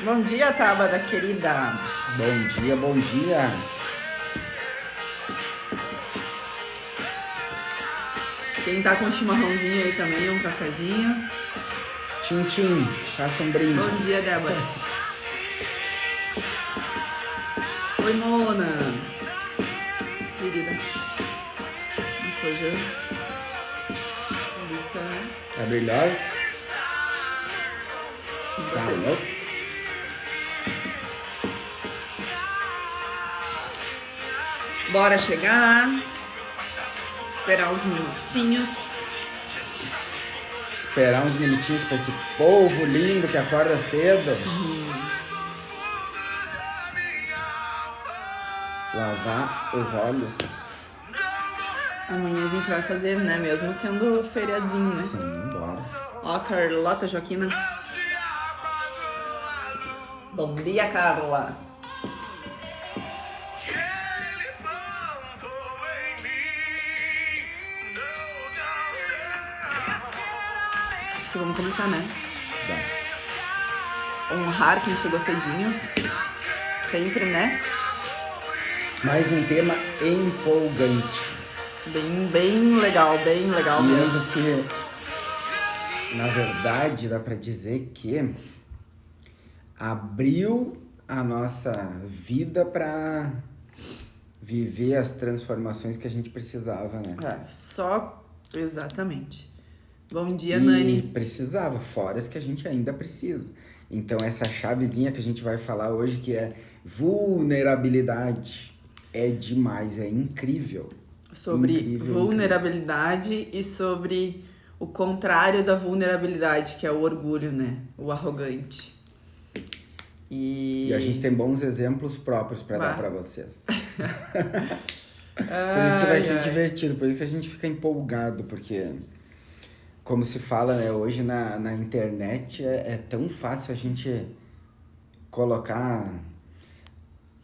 Bom dia, Tabata, querida. Bom dia, bom dia. Quem tá com um chimarrãozinho aí também, um cafezinho. Tchim, faça um brinde. Bom dia, Débora. Oi, Mona. Querida. Nossa, hoje a vista, né? Tá brilhosa? E Tá você? louco? Bora chegar. Esperar uns minutinhos. Esperar uns minutinhos pra esse povo lindo que acorda cedo. Lavar os olhos. Amanhã a gente vai fazer, né? Mesmo sendo feriadinho, né? Sim, bora. Ó, Carlota Joaquina. Bom dia, Carla. Acho que vamos começar, né? Dá. Honrar quem chegou cedinho. Sempre, né? Mais um tema empolgante. Bem legal E mesmo. um dos que, na verdade, dá pra dizer que abriu a nossa vida pra viver as transformações que a gente precisava, né? É, só exatamente. Bom dia, E Nani. precisava, fora as que a gente ainda precisa. Então essa chavezinha que a gente vai falar hoje, que é vulnerabilidade, é demais, é incrível. Sobre Incrível, vulnerabilidade e sobre o contrário da vulnerabilidade, que é o orgulho, né? O arrogante. E a gente tem bons exemplos próprios para dar para vocês. Por isso que vai ser divertido, por isso que a gente fica empolgado, porque como se fala, né, hoje na internet é tão fácil a gente colocar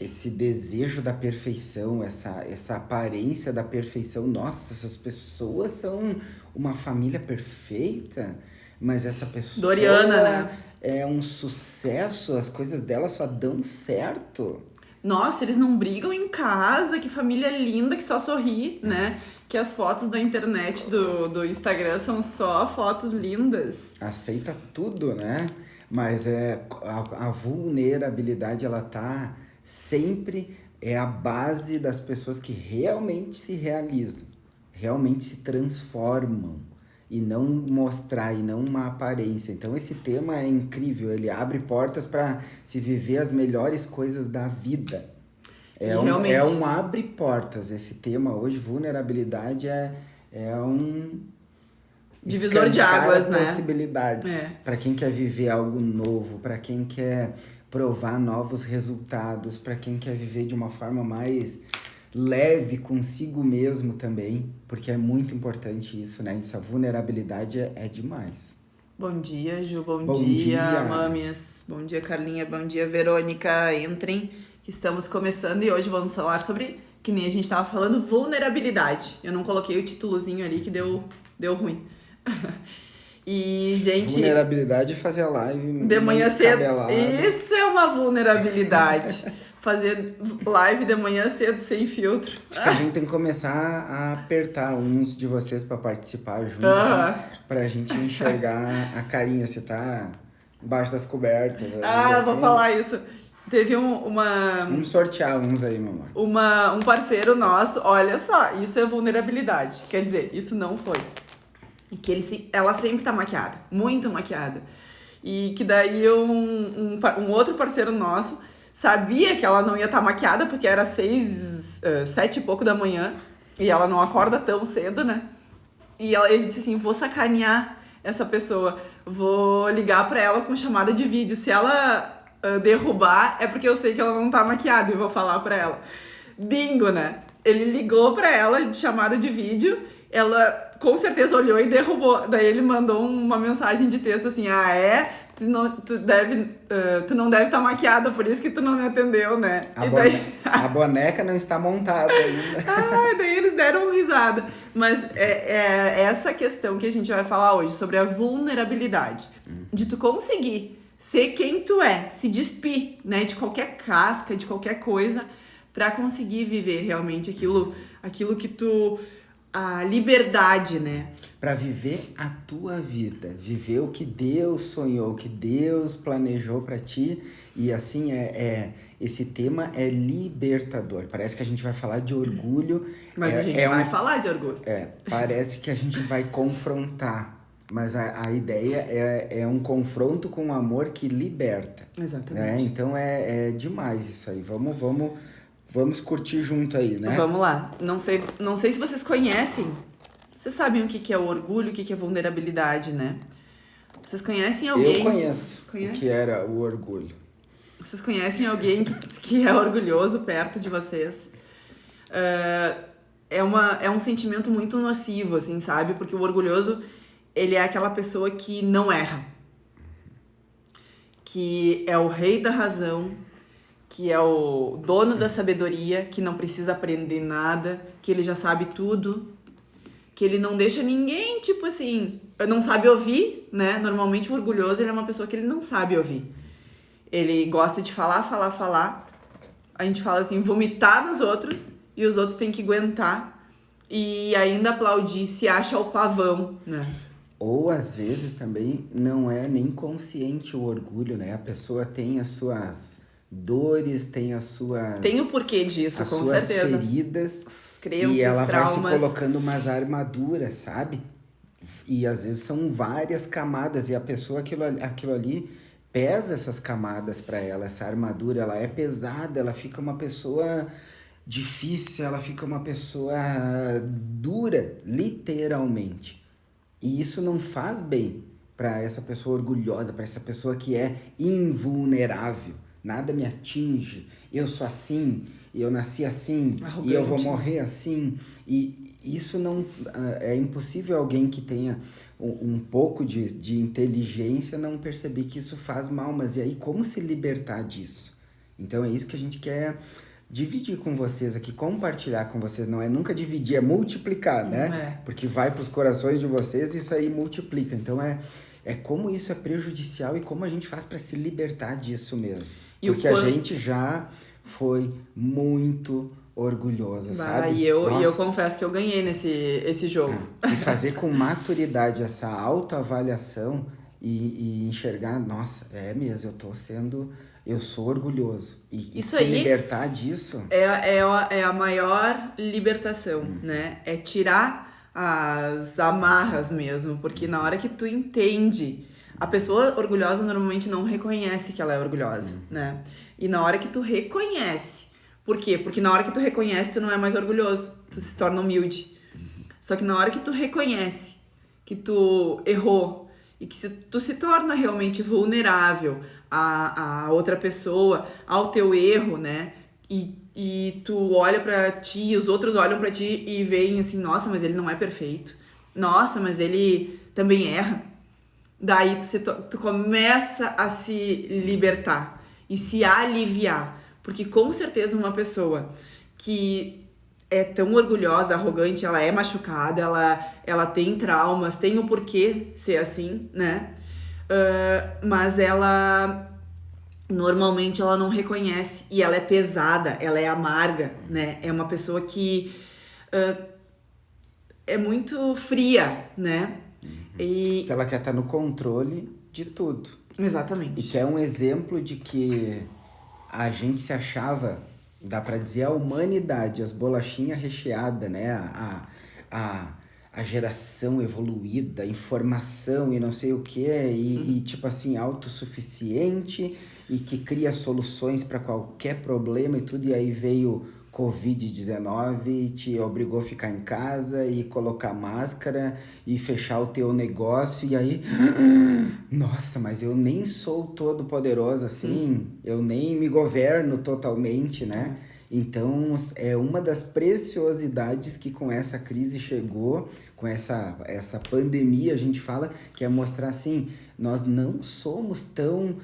esse desejo da perfeição, essa aparência da perfeição. Nossa, essas pessoas são uma família perfeita, mas essa pessoa Doriana, né? É um sucesso, as coisas dela só dão certo. Nossa, eles não brigam em casa, que família linda que só sorri, né? Que as fotos da internet do Instagram são só fotos lindas. Aceita tudo, né? Mas a vulnerabilidade, ela tá sempre a base das pessoas que realmente se realizam, realmente se transformam, e não mostrar, e não uma aparência. Então esse tema é incrível, ele abre portas para se viver as melhores coisas da vida. É um abre portas, esse tema hoje, vulnerabilidade é um divisor de águas, né? Possibilidades para quem quer viver algo novo, para quem quer provar novos resultados, para quem quer viver de uma forma mais leve consigo mesmo também, porque é muito importante isso, né? Essa vulnerabilidade é demais. Bom dia, Ju. Bom dia, mames. Bom dia, Carlinha. Bom dia, Verônica. Entrem, que estamos começando e hoje vamos falar sobre, que nem a gente tava falando, vulnerabilidade. Eu não coloquei o títulozinho ali que deu ruim. E, gente... Vulnerabilidade é fazer a live de manhã cedo. Escabelada. Isso é uma vulnerabilidade. Fazer live de manhã cedo, sem filtro. Acho que a gente tem que começar a apertar uns de vocês pra participar juntos, assim, pra gente enxergar a carinha, se tá embaixo das cobertas. Vou falar isso. Teve Vamos sortear uns aí, meu amor. Um parceiro nosso, olha só, isso é vulnerabilidade. Quer dizer, isso não foi. E que ela sempre tá maquiada, muito maquiada. E que daí um outro parceiro nosso sabia que ela não ia estar maquiada, porque era 7 e pouco da manhã, e ela não acorda tão cedo, né? E ele disse assim, vou sacanear essa pessoa, vou ligar pra ela com chamada de vídeo. Se ela derrubar, é porque eu sei que ela não tá maquiada, e vou falar pra ela. Bingo, né? Ele ligou pra ela de chamada de vídeo, ela com certeza olhou e derrubou. Daí ele mandou uma mensagem de texto assim, tu não deve estar maquiada, por isso que tu não me atendeu, né? A boneca não está montada ainda. Daí eles deram risada. Mas é essa questão que a gente vai falar hoje, sobre a vulnerabilidade. De tu conseguir ser quem tu é, se despir, né, de qualquer casca, de qualquer coisa, para conseguir viver realmente aquilo que tu, a liberdade, né? Para viver a tua vida, viver o que Deus sonhou, o que Deus planejou para ti. E assim, esse tema é libertador. Parece que a gente vai falar de orgulho. Mas a gente vai falar de orgulho. Parece que a gente vai confrontar. Mas a ideia é um confronto com um amor que liberta. Exatamente. Então é demais isso aí. Vamos curtir junto aí, né? Vamos lá. Não sei se vocês conhecem. Vocês sabem o que é o orgulho, o que é vulnerabilidade, né? Vocês conhecem alguém... Eu conheço o que era o orgulho. Vocês conhecem alguém que é orgulhoso perto de vocês? É um sentimento muito nocivo, assim, sabe? Porque o orgulhoso, ele é aquela pessoa que não erra. Que é o rei da razão, que é o dono da sabedoria, que não precisa aprender nada, que ele já sabe tudo, que ele não deixa ninguém, tipo assim, não sabe ouvir, né? Normalmente o orgulhoso, ele é uma pessoa que ele não sabe ouvir. Ele gosta de falar. A gente fala assim, vomitar nos outros, e os outros têm que aguentar e ainda aplaudir, se acha o pavão, né? Ou às vezes também não é nem consciente o orgulho, né? A pessoa tem as suas dores, tem as suas... Tem o porquê disso, com certeza. As feridas. As crenças, e ela traumas. vai se colocando umas armaduras, sabe? E às vezes são várias camadas. E a pessoa, aquilo ali, pesa essas camadas para ela. Essa armadura, ela é pesada. Ela fica uma pessoa difícil. Ela fica uma pessoa dura, literalmente. E isso não faz bem para essa pessoa orgulhosa, para essa pessoa que é invulnerável. Nada me atinge, eu sou assim, eu nasci assim, arrogante. E eu vou morrer assim. E isso não... É impossível alguém que tenha um pouco de inteligência não perceber que isso faz mal. Mas e aí, como se libertar disso? Então é isso que a gente quer dividir com vocês aqui, compartilhar com vocês. Não é nunca dividir, é multiplicar, né? Porque vai para os corações de vocês e isso aí multiplica. Então é como isso é prejudicial e como a gente faz para se libertar disso mesmo. Porque a gente já foi muito orgulhosa, sabe? E eu confesso que eu ganhei esse jogo. E fazer com maturidade essa autoavaliação e enxergar, nossa, mesmo, eu sou orgulhoso. E isso se aí libertar disso... É a maior libertação, né? É tirar as amarras mesmo, porque na hora que tu entende... A pessoa orgulhosa normalmente não reconhece que ela é orgulhosa, né? E na hora que tu reconhece... Por quê? Porque na hora que tu reconhece, tu não é mais orgulhoso. Tu se torna humilde. Só que na hora que tu reconhece que tu errou e que tu se torna realmente vulnerável a outra pessoa, ao teu erro, né? E tu olha pra ti, os outros olham pra ti e veem assim, nossa, mas ele não é perfeito. Nossa, mas ele também erra. Daí tu começa a se libertar e se aliviar. Porque com certeza uma pessoa que é tão orgulhosa, arrogante, ela é machucada, ela tem traumas, tem o porquê ser assim, né? Mas ela... Normalmente ela não reconhece e ela é pesada, ela é amarga, né? É uma pessoa que é muito fria, né? E ela quer estar no controle de tudo. Exatamente. E que é um exemplo de que a gente se achava, dá pra dizer, a humanidade, as bolachinhas recheadas, né? A geração evoluída, informação e não sei o que, e tipo assim, autossuficiente e que cria soluções para qualquer problema e tudo, e aí veio Covid-19 e te obrigou a ficar em casa e colocar máscara e fechar o teu negócio, e aí, nossa, mas eu nem sou todo poderoso assim, eu nem me governo totalmente, né? Então, é uma das preciosidades que com essa crise chegou, com essa pandemia, a gente fala, que é mostrar assim, nós não somos tão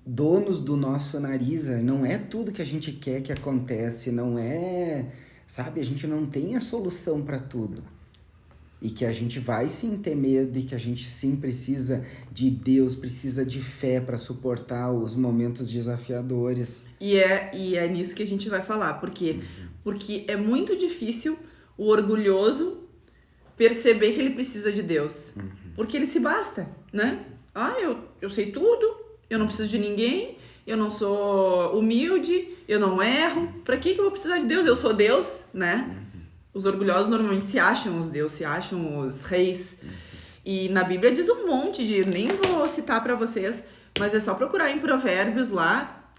donos do nosso nariz, não é tudo que a gente quer que acontece, não é, sabe, a gente não tem a solução para tudo. E que a gente vai sim ter medo e que a gente sim precisa de Deus, precisa de fé para suportar os momentos desafiadores. E é nisso que a gente vai falar. Por quê? Porque é muito difícil o orgulhoso perceber que ele precisa de Deus. Porque ele se basta, né? Eu sei tudo, eu não preciso de ninguém, eu não sou humilde, eu não erro. Pra que eu vou precisar de Deus? Eu sou Deus, né? Os orgulhosos normalmente se acham os deuses, se acham os reis. E na Bíblia diz um monte de... Nem vou citar pra vocês, mas é só procurar em Provérbios lá.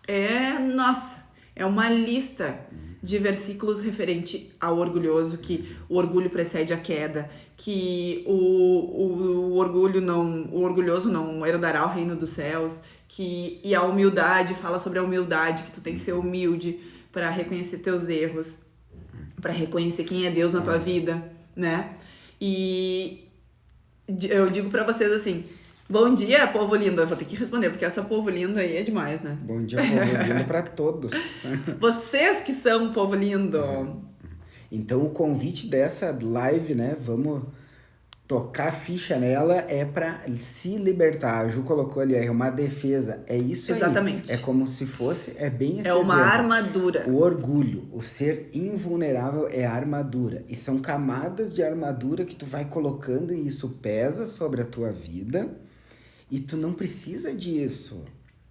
Nossa, é uma lista de versículos referente ao orgulhoso, que o orgulho precede a queda, que o orgulhoso não herdará o reino dos céus, e a humildade fala sobre a humildade, que tu tem que ser humilde para reconhecer teus erros, para reconhecer quem é Deus na tua vida, né? E eu digo para vocês assim: bom dia, povo lindo. Eu vou ter que responder, porque essa povo lindo aí é demais, né? Bom dia, povo lindo, para todos. Vocês que são povo lindo. Então, o convite dessa live, né? Vamos tocar a ficha nela, é para se libertar. A Ju colocou ali, é uma defesa. É isso aí. Exatamente. É como se fosse, é bem esse É uma exemplo. armadura. O orgulho, o ser invulnerável é a armadura. E são camadas de armadura que tu vai colocando e isso pesa sobre a tua vida. E tu não precisa disso.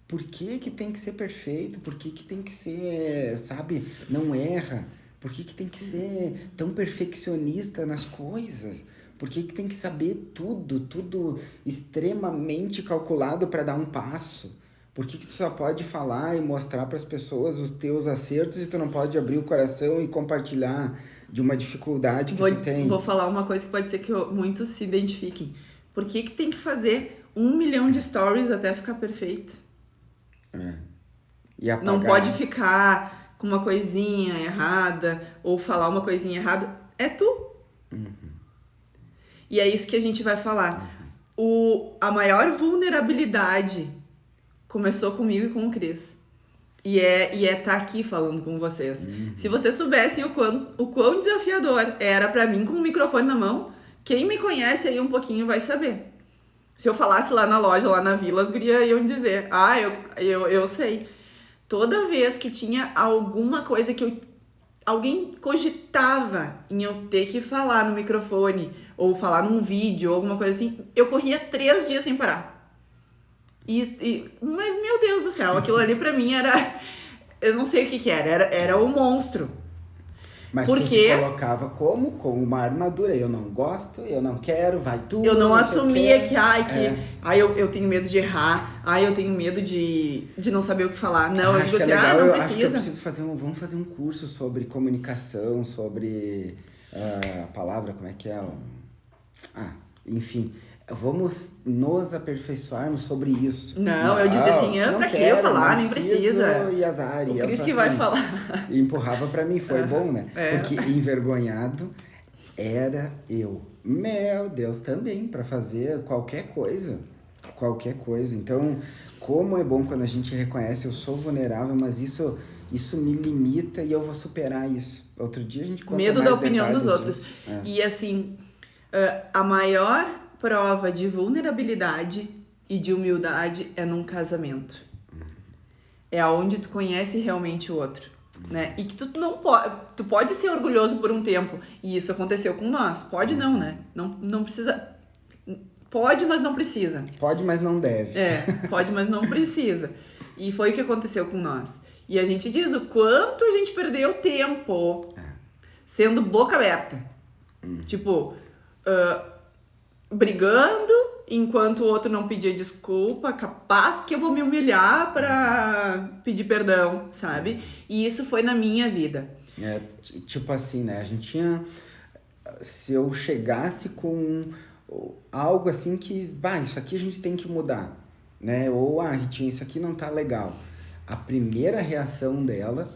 Por que tem que ser perfeito? Por que tem que ser, sabe, não erra? Por que tem que ser tão perfeccionista nas coisas? Por que tem que saber tudo extremamente calculado para dar um passo? Por que tu só pode falar e mostrar para as pessoas os teus acertos e tu não pode abrir o coração e compartilhar de uma dificuldade que tu tem? Vou falar uma coisa que pode ser que muitos se identifiquem. Por que tem que fazer 1 milhão de stories até ficar perfeito? E apagar. Não pode ficar com uma coisinha errada ou falar uma coisinha errada. É tu. E é isso que a gente vai falar. A maior vulnerabilidade começou comigo e com o Cris. E é tá aqui falando com vocês. Se vocês soubessem o quão desafiador era pra mim com o microfone na mão, quem me conhece aí um pouquinho vai saber. Se eu falasse lá na loja, lá na vila, as gurias iam dizer: eu sei. Toda vez que tinha alguma coisa que alguém cogitava em eu ter que falar no microfone, ou falar num vídeo, ou alguma coisa assim, eu corria 3 dias sem parar. Mas, meu Deus do céu, aquilo ali pra mim era... Eu não sei o que era. Era o monstro. Mas tu se colocava como? Com uma armadura. Eu não gosto, eu não quero, vai tudo. Eu não assumia que eu tenho medo de errar, eu tenho medo de não saber o que falar. Não, eu digo assim, não precisa. Acho que eu preciso vamos fazer um curso sobre comunicação, sobre a palavra, como é que é? Enfim, vamos nos aperfeiçoarmos sobre isso. Não, eu disse assim, pra que eu falar? Nem precisa. E azar. O Cris que vai falar. E empurrava pra mim, foi bom, né? Porque envergonhado era eu. Meu Deus, também, pra fazer qualquer coisa. Então, como é bom quando a gente reconhece, eu sou vulnerável, mas isso me limita e eu vou superar isso. Outro dia a gente conta medo mais da opinião dos outros. Disso. E assim, a maior prova de vulnerabilidade e de humildade é num casamento. É onde tu conhece realmente o outro, né? E que tu pode ser orgulhoso por um tempo, e isso aconteceu com nós. Pode não, né? Não precisa. Pode, mas não precisa. Pode, mas não deve. Pode, mas não precisa. E foi o que aconteceu com nós. E a gente diz o quanto a gente perdeu tempo sendo boca aberta. Tipo, brigando enquanto o outro não pedia desculpa, capaz que eu vou me humilhar pra pedir perdão, sabe? E isso foi na minha vida. Tipo assim, né? A gente tinha... Se eu chegasse com algo assim que... isso aqui a gente tem que mudar, né? Ou, Ritinha, isso aqui não tá legal. A primeira reação dela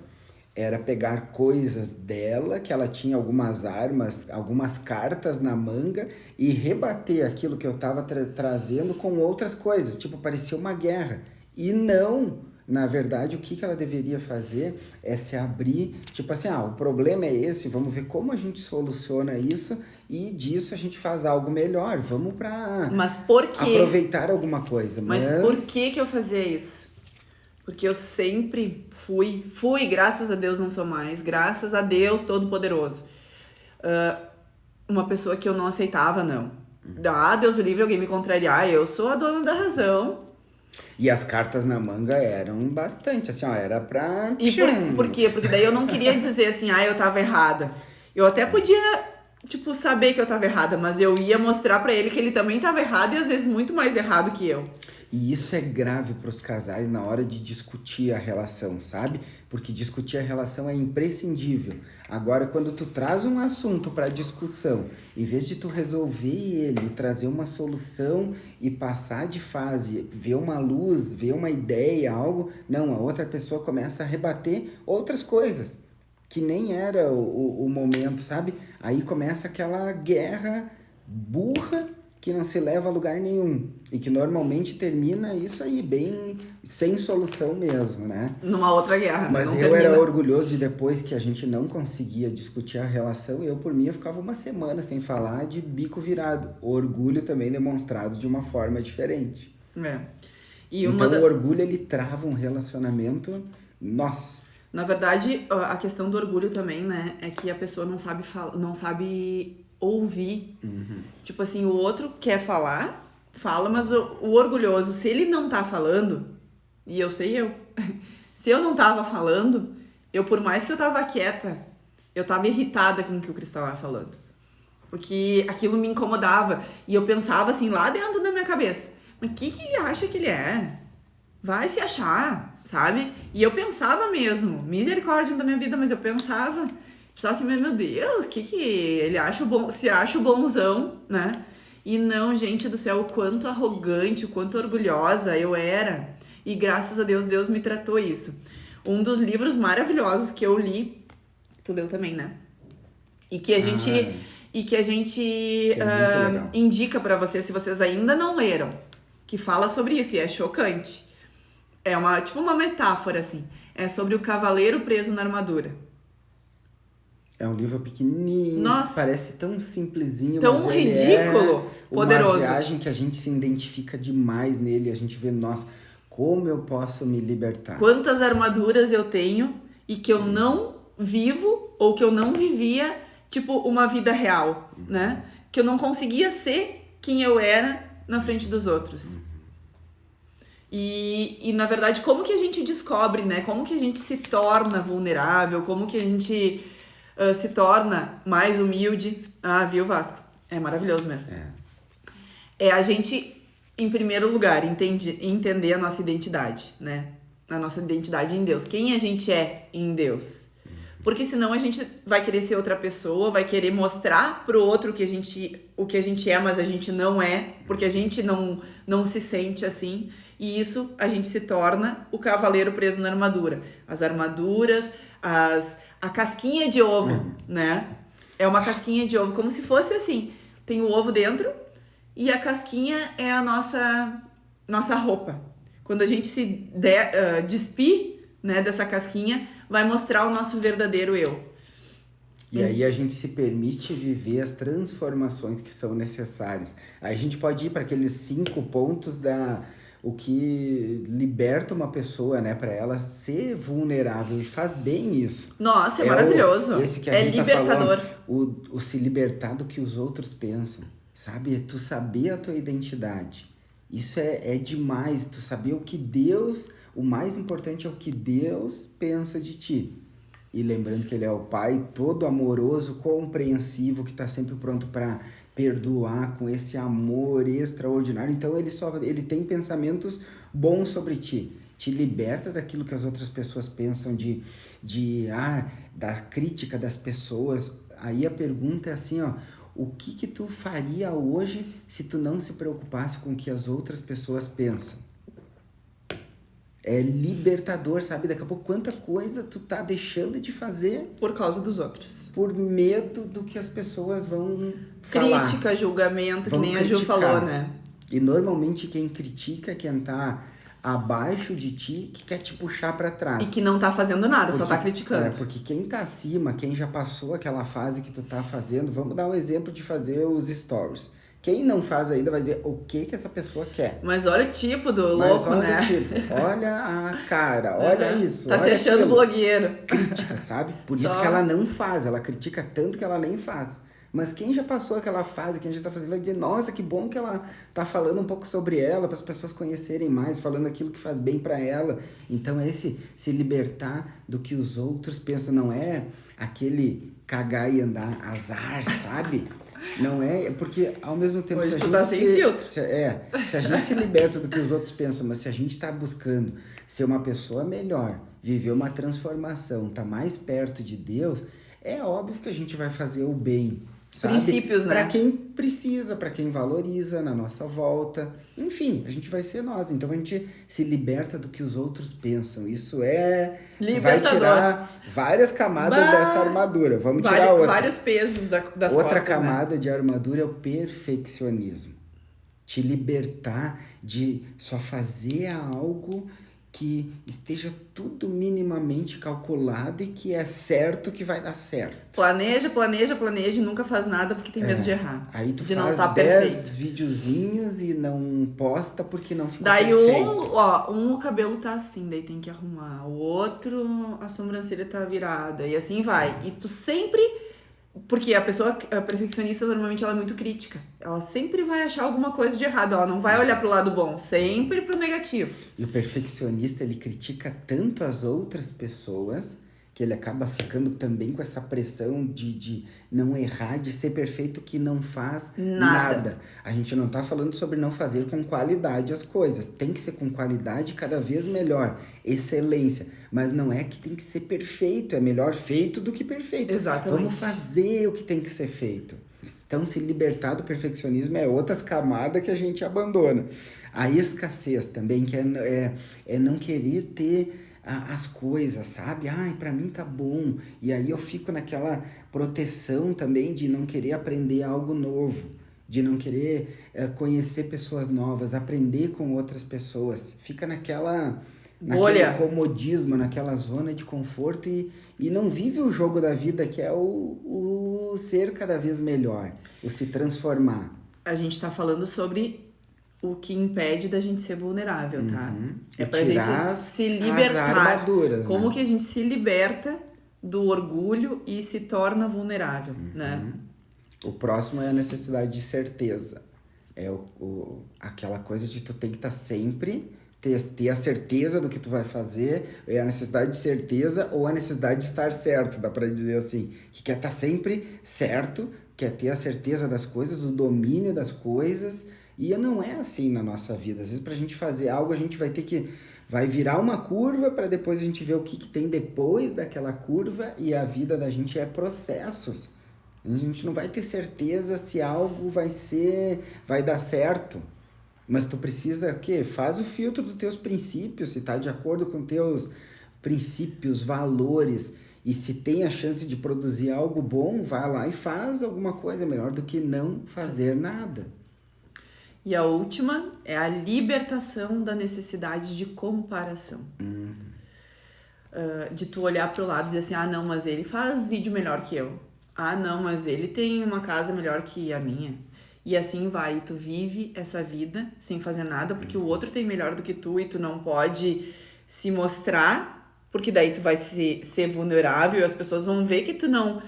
era pegar coisas dela, que ela tinha algumas armas, algumas cartas na manga, e rebater aquilo que eu tava trazendo com outras coisas. Tipo, parecia uma guerra. E não, Na verdade, o que ela deveria fazer é se abrir, tipo assim, o problema é esse, vamos ver como a gente soluciona isso e disso a gente faz algo melhor. Vamos para Mas por quê? aproveitar alguma coisa. Mas por que eu fazia isso? Porque eu sempre fui, graças a Deus não sou mais, graças a Deus Todo-Poderoso. Uma pessoa que eu não aceitava, não. Deus o livre, alguém me contrariar, eu sou a dona da razão. E as cartas na manga eram bastante, assim, era pra... E por quê? Porque daí eu não queria dizer assim, eu tava errada. Eu até podia, saber que eu tava errada, mas eu ia mostrar pra ele que ele também tava errado e às vezes muito mais errado que eu. E isso é grave pros casais na hora de discutir a relação, sabe? Porque discutir a relação é imprescindível. Agora, quando tu traz um assunto para discussão, em vez de tu resolver ele, trazer uma solução e passar de fase, ver uma luz, ver uma ideia, algo, não, a outra pessoa começa a rebater outras coisas, que nem era o momento, sabe? Aí começa aquela guerra burra que não se leva a lugar nenhum e que normalmente termina isso aí, bem sem solução mesmo, né? Numa outra guerra, mas não eu termina. era orgulhoso de depois que a gente não conseguia discutir a relação, eu por mim eu ficava uma semana sem falar de bico virado. O orgulho também demonstrado de uma forma diferente. E então o orgulho ele trava um relacionamento, nossa. Na verdade, a questão do orgulho também, né, é que a pessoa não sabe ouvir. Tipo assim, o outro quer falar, fala, mas o orgulhoso, se ele não tá falando, e eu sei se eu não tava falando, por mais que eu tava quieta, eu tava irritada com o que o Cris tava falando. Porque aquilo me incomodava. E eu pensava assim, lá dentro da minha cabeça, mas o que ele acha que ele é? Vai se achar, sabe? E eu pensava mesmo, misericórdia da minha vida, mas eu pensava assim, meu Deus, que ele acha se acha o bonzão, né? E não, gente do céu, o quanto arrogante, o quanto orgulhosa eu era. E graças a Deus, Deus me tratou isso. Um dos livros maravilhosos que eu li, tu leu também, né? E que a gente indica pra vocês, se vocês ainda não leram, que fala sobre isso e é chocante. É uma metáfora, assim. É sobre o cavaleiro preso na armadura. É um livro pequenininho, nossa, parece tão simplesinho, tão mas ridículo, poderoso. Uma viagem que a gente se identifica demais nele, a gente vê, nossa, como eu posso me libertar? Quantas armaduras eu tenho e que eu não vivo ou que eu não vivia, uma vida real, né? Que eu não conseguia ser quem eu era na frente dos outros. E na verdade, como que a gente descobre, né? Como que a gente se torna vulnerável, como que a gente se torna mais humilde. Viu, Vasco? É maravilhoso mesmo. É a gente, em primeiro lugar, entender a nossa identidade, né? A nossa identidade em Deus. Quem a gente é em Deus. Porque senão a gente vai querer ser outra pessoa, vai querer mostrar pro outro o que a gente é, mas a gente não é, porque a gente não se sente assim. E isso a gente se torna o cavaleiro preso na armadura. As armaduras, a casquinha de ovo, né? É uma casquinha de ovo, como se fosse assim. Tem o ovo dentro e a casquinha é a nossa roupa. Quando a gente se despir, né, dessa casquinha, vai mostrar o nosso verdadeiro eu. E aí a gente se permite viver as transformações que são necessárias. Aí a gente pode ir para aqueles 5 pontos o que liberta uma pessoa, né, para ela ser vulnerável e faz bem isso. Nossa, é maravilhoso. Esse que a gente libertador. Tá falando, o se libertar do que os outros pensam, sabe? Tu saber a tua identidade. Isso é demais, tu saber o mais importante é o que Deus pensa de ti. E lembrando que Ele é o Pai todo amoroso, compreensivo, que está sempre pronto para perdoar com esse amor extraordinário. Então ele tem pensamentos bons sobre ti. Te liberta daquilo que as outras pessoas pensam da crítica das pessoas. Aí a pergunta é assim, o que tu faria hoje se tu não se preocupasse com o que as outras pessoas pensam? É libertador, sabe? Daqui a pouco, quanta coisa tu tá deixando de fazer... Por causa dos outros. Por medo do que as pessoas vão falar. Crítica, julgamento, que nem a Ju falou, né? E normalmente quem critica é quem tá abaixo de ti que quer te puxar para trás. E que não tá fazendo nada, só tá criticando. Porque quem tá acima, quem já passou aquela fase que tu tá fazendo, vamos dar um exemplo de fazer os stories. Quem não faz ainda vai dizer o que essa pessoa quer. Mas olha o tipo do louco, olha né? O tipo, olha a cara, olha isso. Tá se olha achando aquilo. blogueiro. Crítica, sabe? Por isso que ela não faz, ela critica tanto que ela nem faz. Mas quem já passou aquela fase, quem já tá fazendo, vai dizer, nossa, que bom que ela tá falando um pouco sobre ela, para as pessoas conhecerem mais, falando aquilo que faz bem para ela. Então é esse se libertar do que os outros pensam, não é aquele cagar e andar azar, sabe? Não é, porque ao mesmo tempo Hoje se a tu gente tá sem filtro. se a gente se liberta do que os outros pensam, mas se a gente tá buscando ser uma pessoa melhor, viver uma transformação, tá mais perto de Deus, é óbvio que a gente vai fazer o bem, sabe? Princípios, né? Para quem precisa, para quem valoriza na nossa volta. Enfim, a gente vai ser nós. Então a gente se liberta do que os outros pensam. Isso tu vai tirar várias camadas dessa armadura. Vamos tirar outra. Vários pesos das costas, outra camada, né, de armadura é o perfeccionismo. Te libertar de só fazer algo que esteja tudo minimamente calculado e que é certo que vai dar certo. Planeja e nunca faz nada porque tem medo de errar. Aí tu de faz não tá 10 videozinhos e não posta porque não ficou daí perfeito. o cabelo tá assim, daí tem que arrumar. O outro, a sobrancelha tá virada. E assim vai. E tu sempre... Porque a perfeccionista, normalmente, ela é muito crítica. Ela sempre vai achar alguma coisa de errado. Ela não vai olhar pro lado bom, sempre pro negativo. E o perfeccionista, ele critica tanto as outras pessoas que ele acaba ficando também com essa pressão de não errar, de ser perfeito, que não faz nada. A gente não tá falando sobre não fazer com qualidade as coisas. Tem que ser com qualidade cada vez melhor. Excelência. Mas não é que tem que ser perfeito. É melhor feito do que perfeito. Exatamente. Vamos fazer o que tem que ser feito. Então, se libertar do perfeccionismo é outras camadas que a gente abandona. A escassez também, que é não querer ter as coisas, sabe? Ai, pra mim tá bom. E aí eu fico naquela proteção também de não querer aprender algo novo, de não querer conhecer pessoas novas, aprender com outras pessoas. Fica naquele comodismo, naquela zona de conforto e não vive o jogo da vida, que é o ser cada vez melhor, o se transformar. A gente tá falando sobre o que impede da gente ser vulnerável, tá? É pra gente se libertar. As armaduras, como, né? que a gente se liberta do orgulho e se torna vulnerável, né? O próximo é a necessidade de certeza. É aquela coisa de tu tem que estar sempre, ter a certeza do que tu vai fazer, é a necessidade de certeza ou a necessidade de estar certo, dá pra dizer assim. Que quer estar sempre certo, quer ter a certeza das coisas, o domínio das coisas. E não é assim na nossa vida. Às vezes, pra gente fazer algo, a gente vai virar uma curva para depois a gente ver o que tem depois daquela curva, e a vida da gente é processos. A gente não vai ter certeza se algo vai dar certo. Mas tu precisa, o quê? Faz o filtro dos teus princípios, se tá de acordo com teus princípios, valores, e se tem a chance de produzir algo bom, vai lá e faz alguma coisa melhor do que não fazer nada. E a última é a libertação da necessidade de comparação. De tu olhar pro lado e dizer assim, não, mas ele faz vídeo melhor que eu. Não, mas ele tem uma casa melhor que a minha. E assim vai, tu vive essa vida sem fazer nada, porque o outro tem melhor do que tu e tu não pode se mostrar, porque daí tu vai ser vulnerável e as pessoas vão ver que tu não,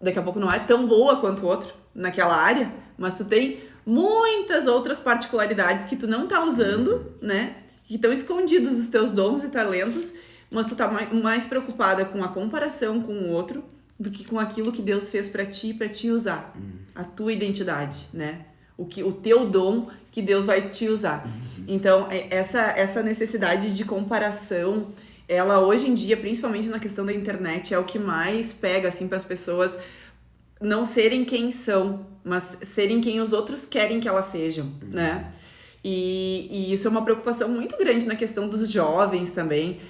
daqui a pouco não é tão boa quanto o outro naquela área, mas tu tem muitas outras particularidades que tu não tá usando, né? Que estão escondidos os teus dons e talentos, mas tu tá mais preocupada com a comparação com o outro do que com aquilo que Deus fez pra ti usar. A tua identidade, né? O teu dom que Deus vai te usar. Então, essa necessidade de comparação, ela hoje em dia, principalmente na questão da internet, é o que mais pega, assim, para as pessoas não serem quem são, mas serem quem os outros querem que elas sejam, né? E isso é uma preocupação muito grande na questão dos jovens também,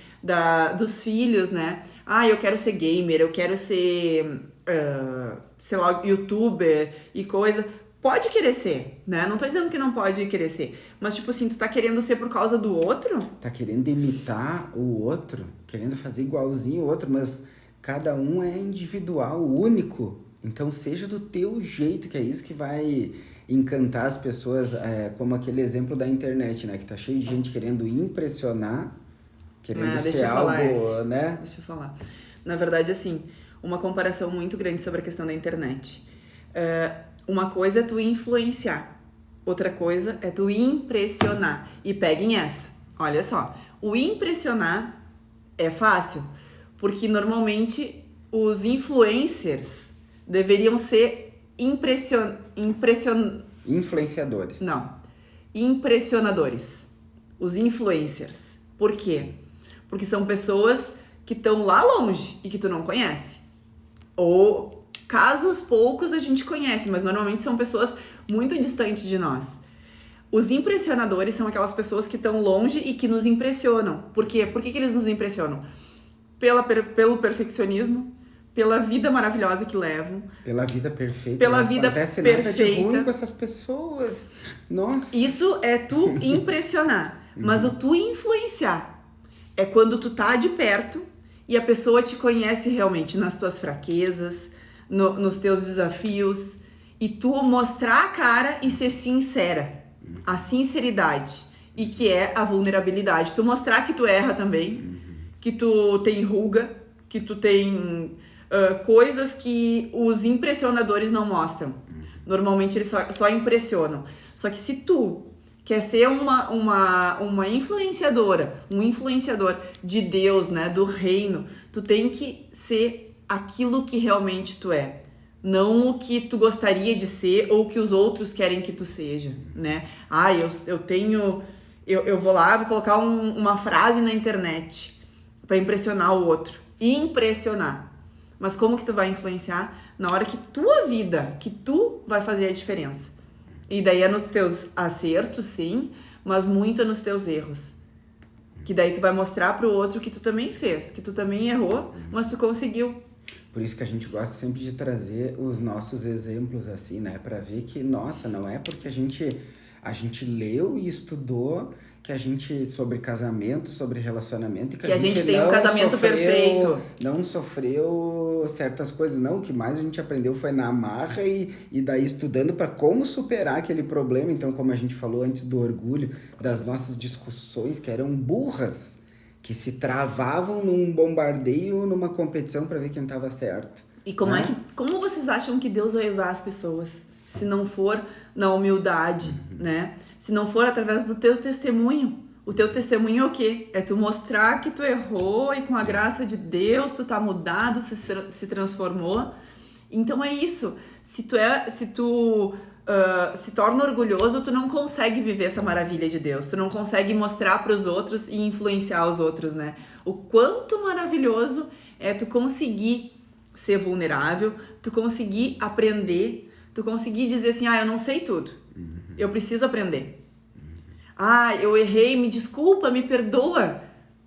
dos filhos, né? Eu quero ser gamer, eu quero ser, sei lá, youtuber e coisa. pode querer ser, né? Não tô dizendo que não pode querer ser. Mas, tipo assim, tu tá querendo ser por causa do outro? Tá querendo imitar o outro, querendo fazer igualzinho o outro, mas cada um é individual, único. Então seja do teu jeito, que é isso que vai encantar as pessoas, como aquele exemplo da internet, né? Que tá cheio de gente querendo impressionar, querendo Deixa ser eu falar algo, né? Deixa eu falar. Na verdade, assim, uma comparação muito grande sobre a questão da internet. Uma coisa é tu influenciar, outra coisa é tu impressionar. E peguem essa. Olha só, o impressionar é fácil, porque normalmente os influencers deveriam ser Influenciadores. Não, impressionadores. Os influencers. Por quê? Porque são pessoas que estão lá longe e que tu não conhece. Ou casos poucos a gente conhece, mas normalmente são pessoas muito distantes de nós. Os impressionadores são aquelas pessoas que estão longe e que nos impressionam. Por quê? Por que eles nos impressionam? Pelo perfeccionismo, pela vida maravilhosa que levam. Pela vida perfeita. Pela não vida acontece perfeita. Nada de ruim com essas pessoas. Nossa. Isso é tu impressionar. Mas o tu influenciar é quando tu tá de perto e a pessoa te conhece realmente nas tuas fraquezas, nos teus desafios, e tu mostrar a cara e ser sincera. A sinceridade. E que é a vulnerabilidade. Tu mostrar que tu erra também, que tu tem ruga, que tu tem coisas que os impressionadores não mostram. Normalmente eles só impressionam. Só que se tu quer ser uma influenciadora, um influenciador de Deus, né, do reino, tu tem que ser aquilo que realmente tu é. Não o que tu gostaria de ser ou o que os outros querem que tu seja, né? Eu vou lá, vou colocar uma frase na internet para impressionar o outro. Impressionar. Mas como que tu vai influenciar? Na hora que tua vida, que tu vai fazer a diferença. E daí é nos teus acertos, sim, mas muito é nos teus erros. Que daí tu vai mostrar pro outro que tu também fez, que tu também errou, mas tu conseguiu. Por isso que a gente gosta sempre de trazer os nossos exemplos assim, né? Pra ver que, nossa, não é porque a gente leu e estudou que a gente, sobre casamento, sobre relacionamento, que a gente tem um casamento perfeito. Não sofreu certas coisas, não. O que mais a gente aprendeu foi na marra e daí estudando para como superar aquele problema. Então, como a gente falou antes do orgulho, das nossas discussões que eram burras, que se travavam num bombardeio, numa competição para ver quem estava certo. E como vocês acham que Deus vai usar as pessoas? Se não for na humildade, né? Se não for através do teu testemunho. O teu testemunho é o quê? É tu mostrar que tu errou e com a graça de Deus tu tá mudado, se transformou. Então é isso. Se tu se torna orgulhoso, tu não consegue viver essa maravilha de Deus. Tu não consegue mostrar para os outros e influenciar os outros, né? O quanto maravilhoso é tu conseguir ser vulnerável, tu conseguir aprender, tu conseguir dizer assim, eu não sei tudo, eu preciso aprender. Eu errei, me desculpa, me perdoa,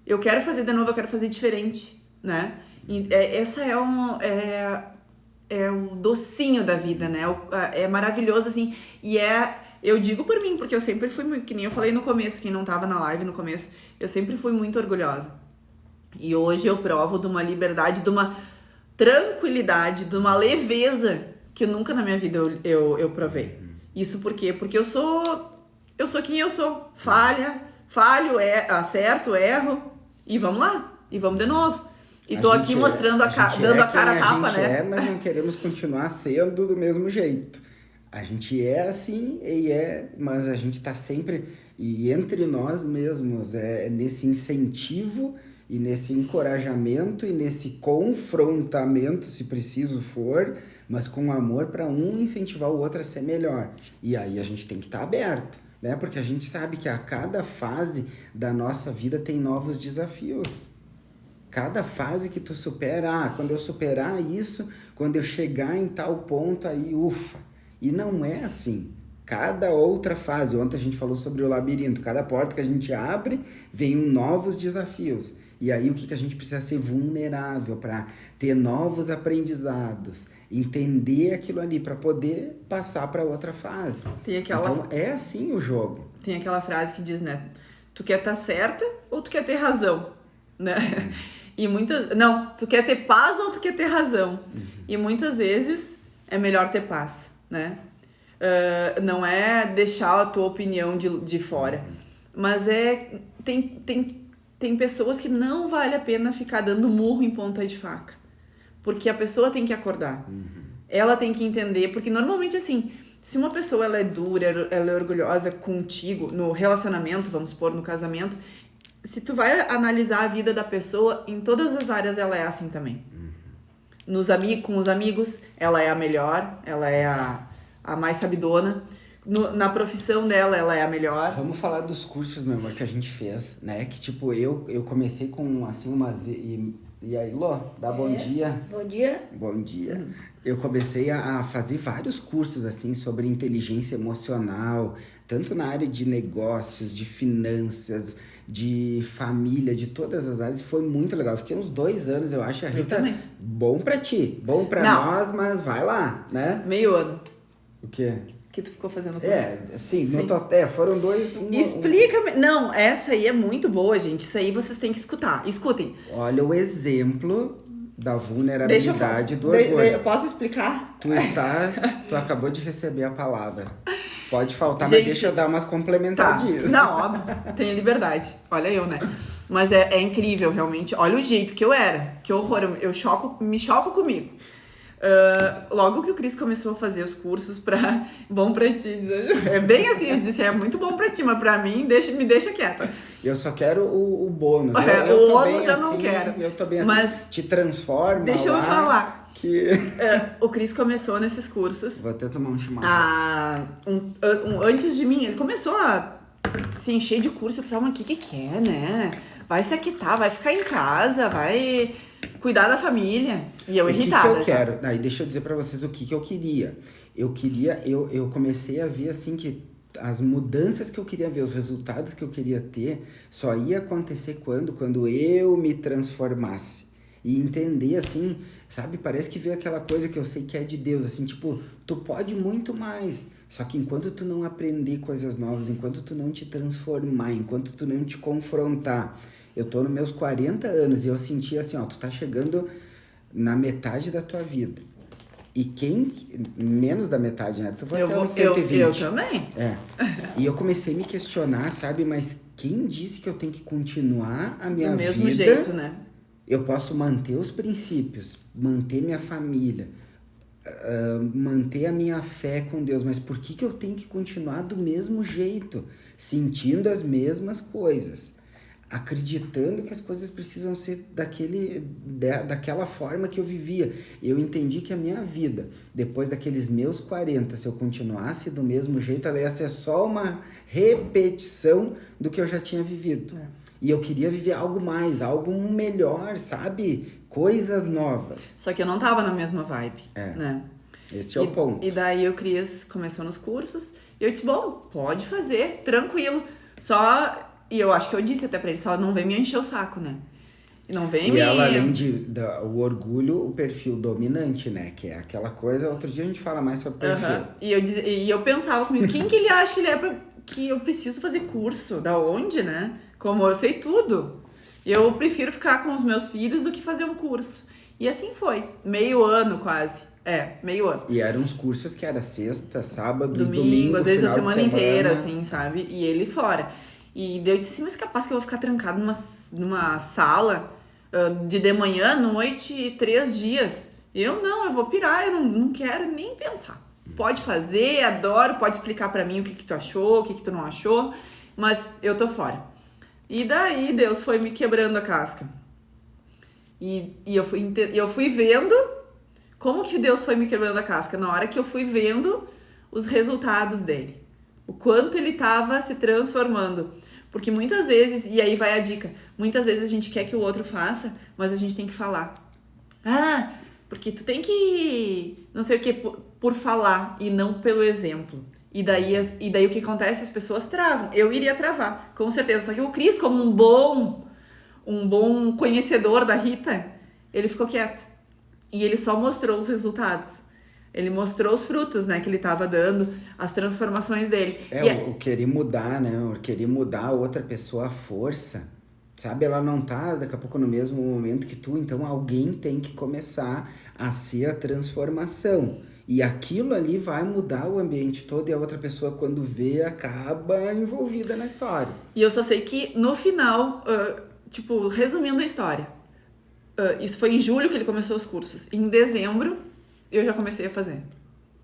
eu quero fazer de novo, eu quero fazer diferente, né? E essa é o docinho da vida, né? É maravilhoso, assim, e eu digo por mim, porque eu sempre fui muito, que nem eu falei no começo, quem não tava na live no começo, eu sempre fui muito orgulhosa. E hoje eu provo de uma liberdade, de uma tranquilidade, de uma leveza que nunca na minha vida eu provei. Isso por quê? Porque eu sou quem eu sou. Falho, acerto, erro, e vamos lá, e vamos de novo. E tô aqui mostrando dando a cara a tapa, né? Mas não queremos continuar sendo do mesmo jeito. A gente é assim, mas a gente tá sempre, e entre nós mesmos, nesse incentivo e nesse encorajamento e nesse confrontamento, se preciso for, mas com amor para um incentivar o outro a ser melhor. E aí a gente tem que estar aberto, né? Porque a gente sabe que a cada fase da nossa vida tem novos desafios. Cada fase que tu supera, quando eu superar isso, quando eu chegar em tal ponto, aí ufa. E não é assim. Cada outra fase, ontem a gente falou sobre o labirinto, cada porta que a gente abre, vem novos desafios. E aí o que a gente precisa ser vulnerável para ter novos aprendizados, entender aquilo ali para poder passar para outra fase. Então é assim o jogo. Tem aquela frase que diz, né? Tu quer estar certa ou tu quer ter razão, né? E tu quer ter paz ou tu quer ter razão? E muitas vezes é melhor ter paz, né? Não é deixar a tua opinião de fora, mas tem pessoas que não vale a pena ficar dando murro em ponta de faca, porque a pessoa tem que acordar, ela tem que entender, porque normalmente assim, se uma pessoa ela é dura, ela é orgulhosa contigo, no relacionamento, vamos supor, no casamento, se tu vai analisar a vida da pessoa, em todas as áreas ela é assim também. Com os amigos, ela é a melhor, ela é a mais sabidona. Na profissão dela, ela é a melhor. Vamos falar dos cursos, meu amor, que a gente fez, né? Que tipo, eu comecei com assim umas... E aí, Lô, dá bom dia. Bom dia. Bom dia. Eu comecei a fazer vários cursos assim sobre inteligência emocional, tanto na área de negócios, de finanças, de família, de todas as áreas. Foi muito legal. Fiquei uns 2 anos, eu acho. A Rita, bom pra ti, bom pra nós, mas vai lá, né? Meio ano. O quê? Que tu ficou fazendo curso. Sim. Foram 2... Explica-me. Não, essa aí é muito boa, gente. Isso aí vocês têm que escutar. Escutem. Olha o exemplo da vulnerabilidade do orgulho. Eu posso explicar? Tu acabou de receber a palavra. Pode faltar, gente, mas deixa eu dar umas complementadinhas. Tá. Não, óbvio. Tem liberdade. Olha eu, né? Mas é incrível, realmente. Olha o jeito que eu era. Que horror. Me choco comigo. Logo que o Cris começou a fazer os cursos bom pra ti, é bem assim, eu disse, é muito bom pra ti, mas pra mim, me deixa quieta. Eu só quero o bônus. O bônus eu não quero. Eu tô bem assim, mas te transforma. Deixa eu falar. Que... o Cris começou nesses cursos. Vou até tomar um chimarrão. Antes de mim, ele começou a se encher de curso. Eu pensava, mas o que é, né? Vai se aquietar, vai ficar em casa, vai cuidar da família. E eu irritada. O que eu quero? Aí deixa eu dizer pra vocês o que eu queria. Eu comecei a ver assim que as mudanças que eu queria ver, os resultados que eu queria ter, só ia acontecer quando eu me transformasse. E entender assim, sabe? Parece que veio aquela coisa que eu sei que é de Deus, assim, tipo, tu pode muito mais. Só que enquanto tu não aprender coisas novas, enquanto tu não te transformar, enquanto tu não te confrontar. Eu tô nos meus 40 anos e eu senti assim, ó, tu tá chegando na metade da tua vida. E menos da metade, né? Porque eu vou até uns 120. Eu também. E eu comecei a me questionar, sabe? Mas quem disse que eu tenho que continuar a minha vida? Do mesmo jeito, né? Eu posso manter os princípios, manter minha família, manter a minha fé com Deus, mas por que eu tenho que continuar do mesmo jeito, sentindo as mesmas coisas, acreditando que as coisas precisam ser daquela forma que eu vivia? Eu entendi que a minha vida, depois daqueles meus 40, se eu continuasse do mesmo jeito, ela ia ser só uma repetição do que eu já tinha vivido. E eu queria viver algo mais, algo melhor, sabe? Coisas novas. Só que eu não tava na mesma vibe, né? Esse é o ponto. E daí o Cris começou nos cursos e eu disse, bom, pode fazer, tranquilo. E eu acho que eu disse até pra ele, só não vem me encher o saco, né? E ela, além o orgulho, o perfil dominante, né? Que é aquela coisa, outro dia a gente fala mais sobre perfil. E eu pensava comigo, quem que ele acha que ele é que eu preciso fazer curso? Da onde, né? Como eu sei tudo. Eu prefiro ficar com os meus filhos do que fazer um curso. E assim foi. Meio ano quase. Meio ano. E eram uns cursos que era sexta, sábado, domingo, às vezes a semana inteira, assim, sabe? E ele fora. E daí eu disse assim, mas capaz que eu vou ficar trancado numa sala de manhã, noite, 3 dias. Eu vou pirar, eu não quero nem pensar. Pode fazer, adoro, pode explicar pra mim o que tu achou, o que tu não achou, mas eu tô fora. E daí Deus foi me quebrando a casca. E eu fui vendo como que Deus foi me quebrando a casca, na hora que eu fui vendo os resultados dele. O quanto ele estava se transformando. Porque muitas vezes, e aí vai a dica, muitas vezes a gente quer que o outro faça, mas a gente tem que falar. Porque tu tem que, não sei o que, por falar e não pelo exemplo. E daí o que acontece? As pessoas travam. Eu iria travar, com certeza. Só que o Cris, como um um bom conhecedor da Rita, ele ficou quieto. E ele só mostrou os resultados. Ele mostrou os frutos, né, que ele estava dando, as transformações dele. O querer mudar, né? O querer mudar a outra pessoa à força, sabe? Ela não tá daqui a pouco no mesmo momento que tu, então alguém tem que começar a ser a transformação. E aquilo ali vai mudar o ambiente todo e a outra pessoa, quando vê, acaba envolvida na história. E eu só sei que no final, tipo, resumindo a história, isso foi em julho que ele começou os cursos. Em dezembro, eu já comecei a fazer.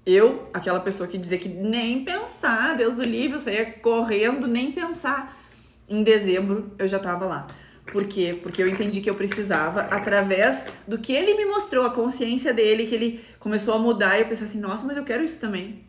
Eu, aquela pessoa que dizia que nem pensar, Deus do livre, eu saía correndo, nem pensar. Em dezembro, eu já tava lá. Por quê? Porque eu entendi que eu precisava, através do que ele me mostrou, a consciência dele, que ele começou a mudar, e eu pensei assim, nossa, mas eu quero isso também.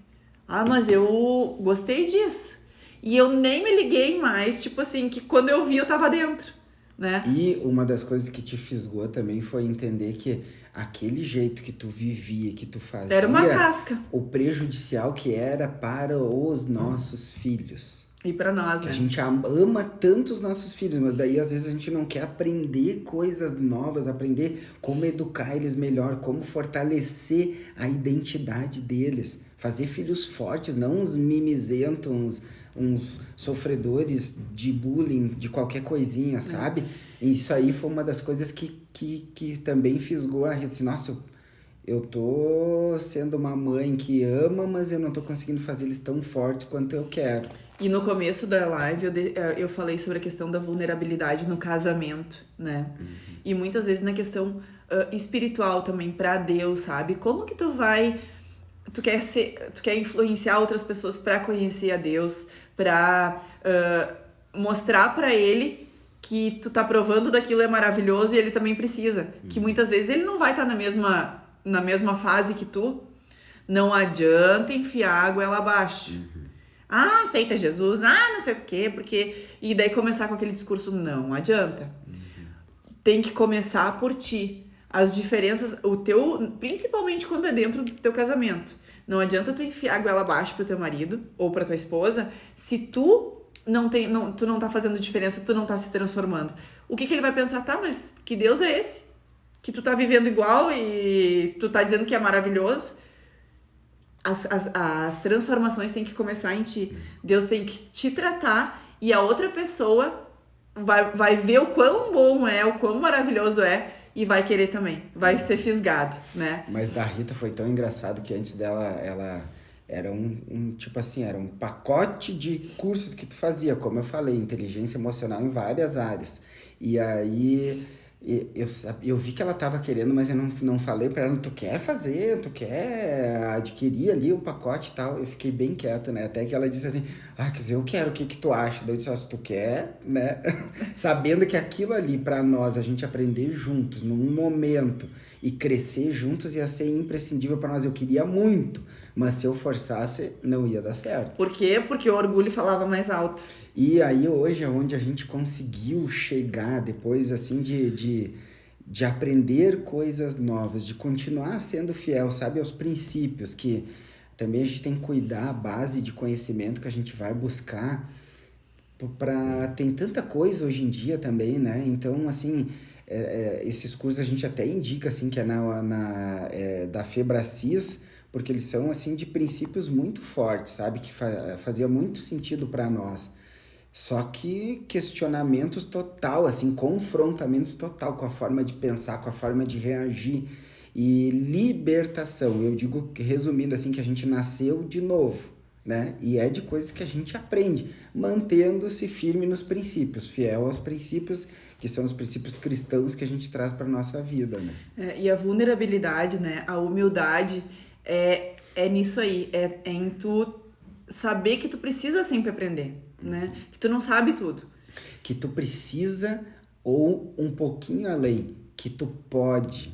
Ah, mas eu gostei disso. E eu nem me liguei mais, tipo assim, que quando eu vi, eu tava dentro, né? E uma das coisas que te fisgou também foi entender que aquele jeito que tu vivia, que tu fazia... Era uma casca. O prejudicial que era para os nossos filhos. E pra nós, Que né? a gente ama tanto os nossos filhos, mas daí às vezes a gente não quer aprender coisas novas, aprender como educar eles melhor, como fortalecer a identidade deles, fazer filhos fortes, não uns mimizentos, uns sofredores de bullying, de qualquer coisinha, sabe? Isso aí foi uma das coisas que também fisgou a gente, assim, nossa, eu tô sendo uma mãe que ama, mas eu não tô conseguindo fazer eles tão fortes quanto eu quero. E no começo da live eu falei sobre a questão da vulnerabilidade no casamento, né? E muitas vezes na questão espiritual também, pra Deus, sabe? Como que tu quer influenciar outras pessoas pra conhecer a Deus, pra mostrar pra Ele que tu tá provando daquilo é maravilhoso e Ele também precisa. Que muitas vezes Ele não vai estar na mesma fase que tu. Não adianta enfiar água ela abaixo. Ah, aceita Jesus, não sei o quê, porque... E daí começar com aquele discurso, não adianta. Tem que começar por ti. As diferenças, principalmente quando é dentro do teu casamento. Não adianta tu enfiar a goela abaixo pro teu marido ou pra tua esposa, se tu tu não tá fazendo diferença, tu não tá se transformando. O que ele vai pensar? Tá, mas que Deus é esse? Que tu tá vivendo igual e tu tá dizendo que é maravilhoso? As transformações têm que começar em ti. Deus tem que te tratar e a outra pessoa vai ver o quão bom é, o quão maravilhoso é e vai querer também. Vai ser fisgado, né? Mas da Rita foi tão engraçado que antes dela, ela era tipo assim, era um pacote de cursos que tu fazia, como eu falei, inteligência emocional em várias áreas. E aí... Eu vi que ela tava querendo, mas eu não falei pra ela, tu quer fazer, tu quer adquirir ali o pacote e tal. Eu fiquei bem quieto, né? Até que ela disse assim, quer dizer, eu quero, o que tu acha? Daí eu disse, se tu quer, né? Sabendo que aquilo ali pra nós, a gente aprender juntos, num momento, e crescer juntos ia ser imprescindível pra nós. Eu queria muito, mas se eu forçasse, não ia dar certo. Por quê? Porque o orgulho falava mais alto. E aí hoje é onde a gente conseguiu chegar, depois assim de aprender coisas novas, de continuar sendo fiel, sabe, aos princípios, que também a gente tem que cuidar a base de conhecimento que a gente vai buscar, tem tanta coisa hoje em dia também, né? Então, assim, esses cursos a gente até indica, assim, que é da Febracis, porque eles são, assim, de princípios muito fortes, sabe, que fazia muito sentido para nós. Só que questionamentos total, assim, confrontamentos total com a forma de pensar, com a forma de reagir e libertação. Eu digo, resumindo assim, que a gente nasceu de novo, né? E é de coisas que a gente aprende, mantendo-se firme nos princípios, fiel aos princípios, que são os princípios cristãos que a gente traz para nossa vida, né? E a vulnerabilidade, né? A humildade é nisso aí, é em tu saber que tu precisa sempre aprender, né? Que tu não sabe tudo. Que tu precisa, ou um pouquinho além, que tu pode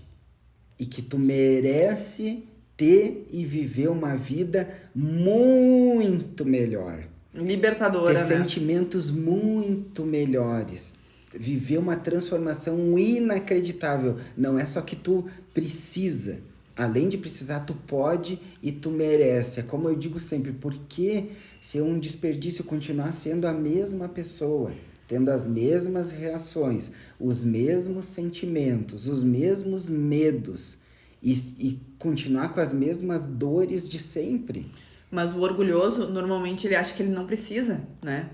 e que tu merece ter e viver uma vida muito melhor. Libertadora, ter né? Sentimentos muito melhores. Viver uma transformação inacreditável. Não é só que tu precisa. Além de precisar, tu pode e tu merece. É como eu digo sempre, por que ser um desperdício continuar sendo a mesma pessoa? tendo as mesmas reações, os mesmos sentimentos, os mesmos medos e continuar com as mesmas dores de sempre. Mas o orgulhoso, normalmente, ele acha que ele não precisa, né?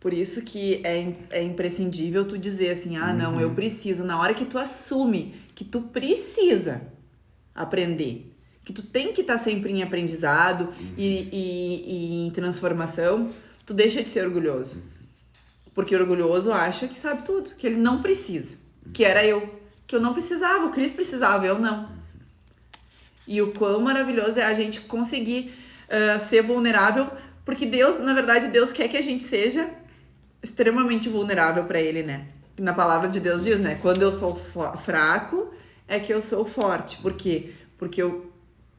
Por isso que é imprescindível tu dizer assim, não, eu preciso. Na hora que tu assume que tu precisa aprender, que tu tem que estar sempre em aprendizado e em transformação, tu deixa de ser orgulhoso. Porque o orgulhoso acha que sabe tudo, que ele não precisa. Que era eu, que eu não precisava, o Cris precisava, eu não. E o quão maravilhoso é a gente conseguir ser vulnerável, porque Deus, na verdade, Deus quer que a gente seja extremamente vulnerável para Ele, né? Na palavra de Deus diz, né? Quando eu sou fraco, é que eu sou forte. Por quê? Porque eu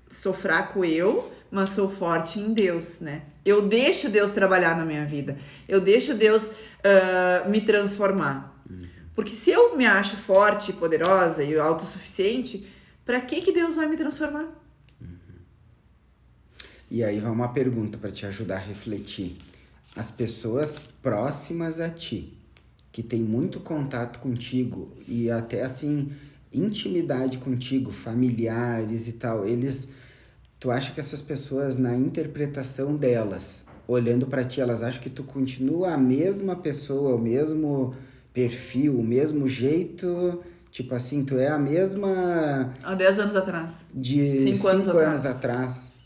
sou fraco mas sou forte em Deus, né? Eu deixo Deus trabalhar na minha vida. Eu deixo Deus me transformar. Porque se eu me acho forte, poderosa e autossuficiente, para que Deus vai me transformar? E aí vai uma pergunta para te ajudar a refletir. As pessoas próximas a ti, que tem muito contato contigo e até assim, intimidade contigo, familiares e tal, tu acha que essas pessoas, na interpretação delas, olhando para ti, elas acham que tu continua a mesma pessoa, o mesmo perfil, o mesmo jeito, tipo assim, tu é a mesma... Há 10 anos atrás. De 5 anos atrás.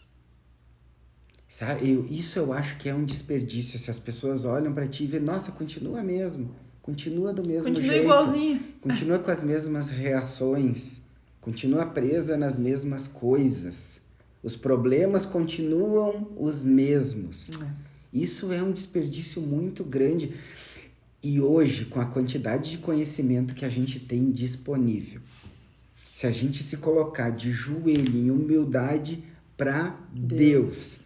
Sabe, isso eu acho que é um desperdício, se as pessoas olham pra ti e veem, nossa, continua mesmo, continua do mesmo jeito. Continua igualzinho. Continua com as mesmas reações, continua presa nas mesmas coisas. Os problemas continuam os mesmos. Isso é um desperdício muito grande. E hoje, com a quantidade de conhecimento que a gente tem disponível, se a gente se colocar de joelho em humildade para Deus,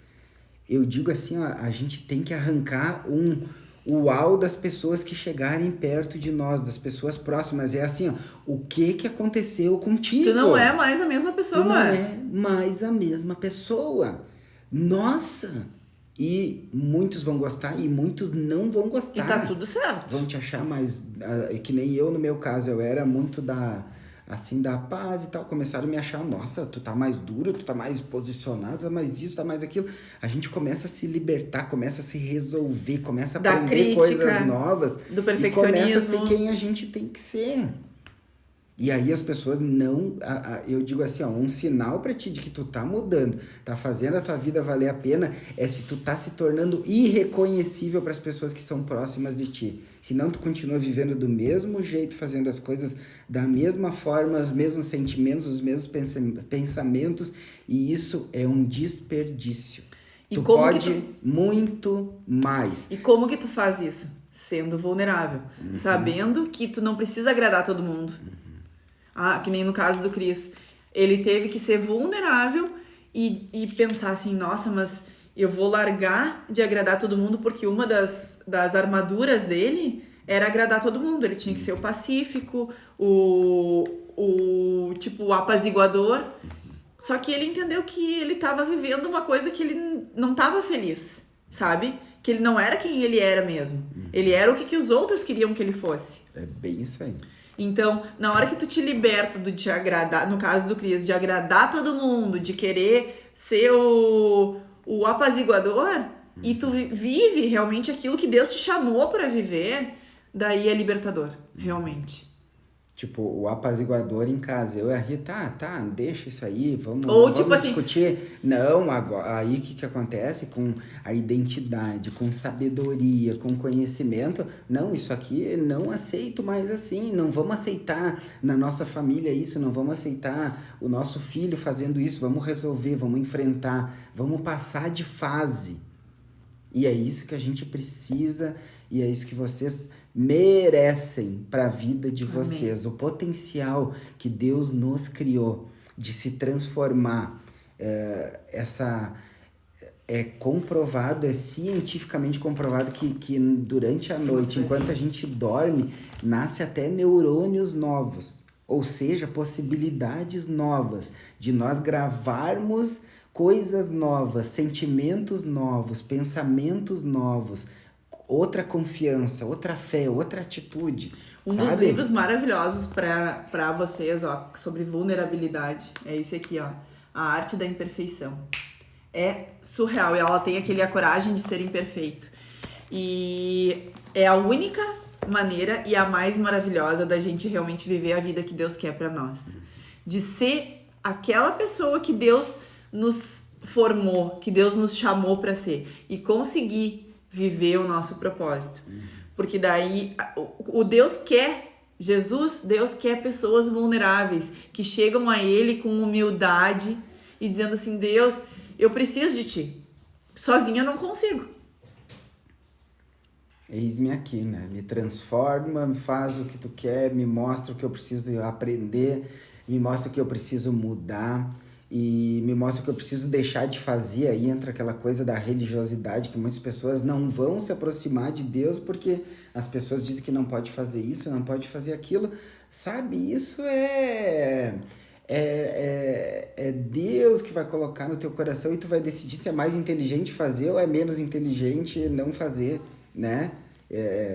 eu digo assim, a gente tem que arrancar o uau das pessoas que chegarem perto de nós, das pessoas próximas. É assim, o que aconteceu contigo? Tu não é mais a mesma pessoa. Tu não é mais a mesma pessoa. Nossa! E muitos vão gostar e muitos não vão gostar. E tá tudo certo. Vão te achar mais... que nem eu, no meu caso, eu era muito da paz e tal. Começaram a me achar, nossa, tu tá mais duro, tu tá mais posicionado, tu tá mais isso, tu tá mais aquilo. A gente começa a se libertar, começa a se resolver, começa a aprender coisas novas. Do perfeccionismo. E começa a ser quem a gente tem que ser. E aí as pessoas não... eu digo assim, um sinal pra ti de que tu tá mudando, tá fazendo a tua vida valer a pena, é se tu tá se tornando irreconhecível para as pessoas que são próximas de ti. Senão tu continua vivendo do mesmo jeito, fazendo as coisas da mesma forma, os mesmos sentimentos, os mesmos pensamentos, e isso é um desperdício. E tu pode muito mais. E como que tu faz isso? Sendo vulnerável. Sabendo que tu não precisa agradar todo mundo. Que nem no caso do Cris. Ele teve que ser vulnerável e pensar assim, nossa, mas eu vou largar de agradar todo mundo porque uma das armaduras dele era agradar todo mundo. Ele tinha que ser o pacífico, o apaziguador. Só que ele entendeu que ele estava vivendo uma coisa que ele não estava feliz, sabe? Que ele não era quem ele era mesmo. Ele era o que os outros queriam que ele fosse. É bem isso aí. Então, na hora que tu te liberta de te agradar, no caso do Cris, de agradar todo mundo, de querer ser o apaziguador, e tu vive realmente aquilo que Deus te chamou para viver, daí é libertador, realmente. Tipo, o apaziguador em casa. Eu e a Rita, tá, deixa isso aí, vamos discutir. Assim, não, agora, aí o que acontece com a identidade, com sabedoria, com conhecimento? Não, isso aqui não aceito mais assim, não vamos aceitar na nossa família isso, não vamos aceitar o nosso filho fazendo isso, vamos resolver, vamos enfrentar, vamos passar de fase. E é isso que a gente precisa e é isso que vocês merecem para a vida de vocês. Amém. O potencial que Deus nos criou de se transformar, é comprovado, é cientificamente comprovado que durante a noite, enquanto a gente dorme, nasce até neurônios novos, ou seja, possibilidades novas de nós gravarmos coisas novas, sentimentos novos, pensamentos novos, outra confiança, outra fé, outra atitude. Um dos livros maravilhosos para vocês, ó, sobre vulnerabilidade, é esse aqui, ó, A Arte da Imperfeição. É surreal, e ela tem a coragem de ser imperfeito. E é a única maneira e a mais maravilhosa da gente realmente viver a vida que Deus quer para nós. De ser aquela pessoa que Deus nos formou, que Deus nos chamou para ser, e conseguir viver o nosso propósito. Porque daí o Deus quer, Deus quer pessoas vulneráveis, que chegam a Ele com humildade e dizendo assim, Deus, eu preciso de Ti. Sozinha eu não consigo. Eis-me aqui, né? Me transforma, me faz o que Tu quer, me mostra o que eu preciso aprender, me mostra o que eu preciso mudar e me mostra o que eu preciso deixar de fazer. Aí entra aquela coisa da religiosidade, que muitas pessoas não vão se aproximar de Deus porque as pessoas dizem que não pode fazer isso, não pode fazer aquilo. Sabe, isso é Deus que vai colocar no teu coração e tu vai decidir se é mais inteligente fazer ou é menos inteligente não fazer, né?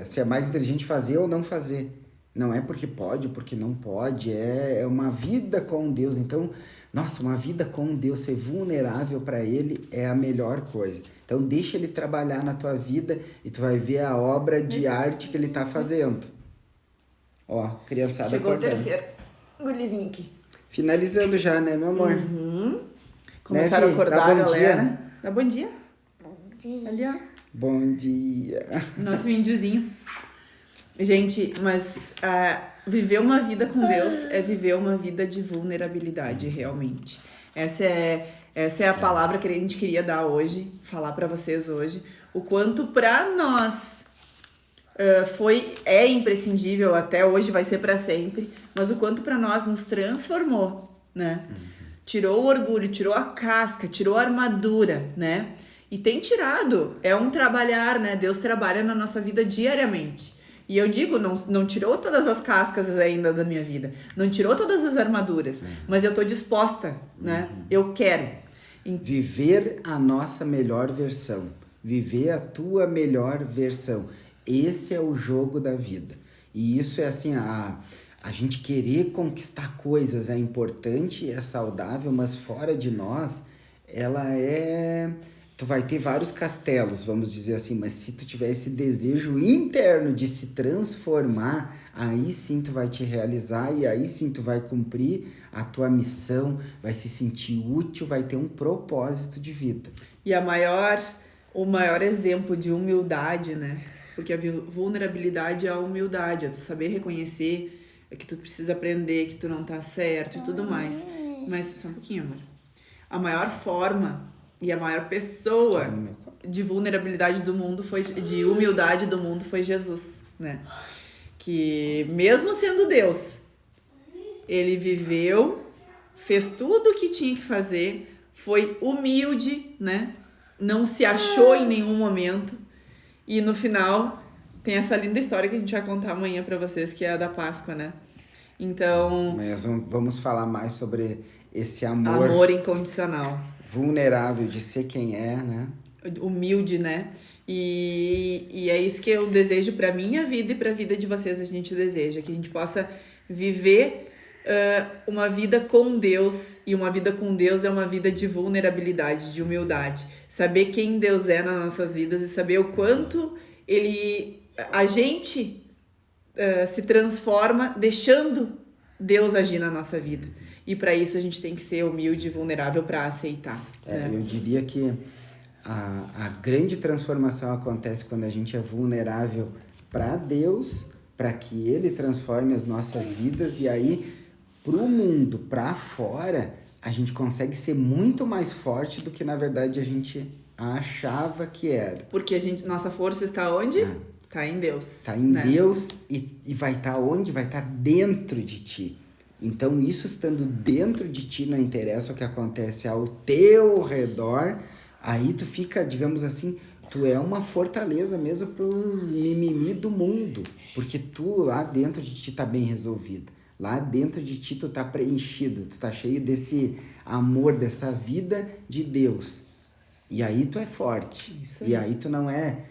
Se é mais inteligente fazer ou não fazer. Não é porque pode ou porque não pode, é uma vida com Deus. Então, nossa, uma vida com Deus, ser vulnerável para Ele é a melhor coisa. Então, deixa Ele trabalhar na tua vida e tu vai ver a obra de arte que Ele tá fazendo. Ó, criançada Chegou acordando. o terceiro gurizinho aqui. Finalizando já, né, meu amor? Começaram a acordar, dá bom galera. dia. Dá bom dia. Ali, ó. Bom dia. Nosso índiozinho. Gente, mas viver uma vida com Deus é viver uma vida de vulnerabilidade, realmente. Essa é a palavra que a gente queria dar hoje, falar pra vocês hoje. O quanto pra nós é imprescindível, até hoje vai ser pra sempre, mas o quanto pra nós nos transformou, né? Tirou o orgulho, tirou a casca, tirou a armadura, né? E tem tirado, é um trabalhar, né? Deus trabalha na nossa vida diariamente. E eu digo, não tirou todas as cascas ainda da minha vida, não tirou todas as armaduras, mas eu tô disposta, né? Eu quero. Viver a nossa melhor versão, viver a tua melhor versão. Esse é o jogo da vida. E isso é assim, a gente querer conquistar coisas é importante, é saudável, mas fora de nós, tu vai ter vários castelos, vamos dizer assim, mas se tu tiver esse desejo interno de se transformar, aí sim tu vai te realizar e aí sim tu vai cumprir a tua missão, vai se sentir útil, vai ter um propósito de vida. E o maior exemplo de humildade, né? Porque a vulnerabilidade é a humildade, é tu saber reconhecer que tu precisa aprender, que tu não tá certo e tudo mais. Mas só um pouquinho, amor. A maior forma e a maior pessoa de vulnerabilidade do mundo de humildade do mundo foi Jesus, né? Que mesmo sendo Deus, ele viveu, fez tudo o que tinha que fazer, foi humilde, né? Não se achou em nenhum momento. E no final tem essa linda história que a gente vai contar amanhã pra vocês, que é a da Páscoa, né? Então... Mas vamos falar mais sobre esse amor... Amor incondicional. Vulnerável de ser quem é, né? Humilde, né? E é isso que eu desejo pra minha vida e pra vida de vocês. A gente deseja que a gente possa viver uma vida com Deus. E uma vida com Deus é uma vida de vulnerabilidade, de humildade. Saber quem Deus é nas nossas vidas e saber o quanto a gente se transforma deixando Deus agir na nossa vida. E para isso a gente tem que ser humilde e vulnerável para aceitar. Né? Eu diria que a grande transformação acontece quando a gente é vulnerável para Deus, para que Ele transforme as nossas vidas. E aí, para o mundo, para fora, a gente consegue ser muito mais forte do que, na verdade, a gente achava que era. Porque nossa força está onde? Está em Deus. Está em Deus e vai estar onde? Vai estar dentro de ti. Então, isso estando dentro de ti, não interessa o que acontece ao teu redor, aí tu fica, digamos assim, tu é uma fortaleza mesmo para os mimimi do mundo, porque tu lá dentro de ti tá bem resolvido, lá dentro de ti tu tá preenchido, tu tá cheio desse amor, dessa vida de Deus, e aí tu é forte, e aí tu não é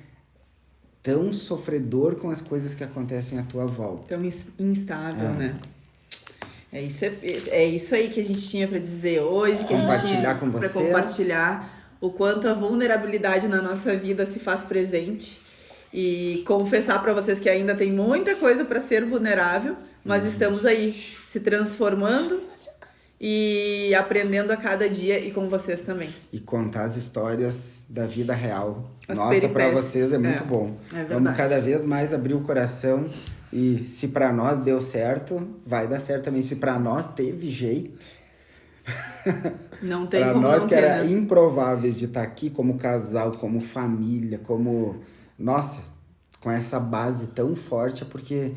tão sofredor com as coisas que acontecem à tua volta. Tão instável, né? É isso aí que a gente tinha para dizer hoje, que a gente tinha para compartilhar o quanto a vulnerabilidade na nossa vida se faz presente e confessar para vocês que ainda tem muita coisa para ser vulnerável, mas estamos aí se transformando e aprendendo a cada dia e com vocês também. E contar as histórias da vida real. As Nossa, para vocês é muito bom. É verdade. Vamos cada vez mais abrir o coração e se para nós deu certo, vai dar certo também. Se para nós teve jeito, não tem para como nós não que ter, era né? improváveis de estar aqui como casal, como família, como... Nossa, com essa base tão forte é porque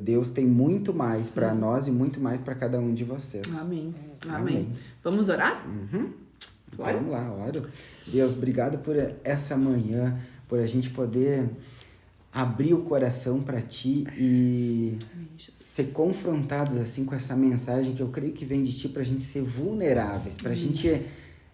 Deus tem muito mais para nós e muito mais para cada um de vocês. Amém. Vamos orar? Bora? Vamos lá, ora. Deus, obrigado por essa manhã, por a gente poder abrir o coração para Ti e ser confrontados assim com essa mensagem que eu creio que vem de Ti para a gente ser vulneráveis, para a gente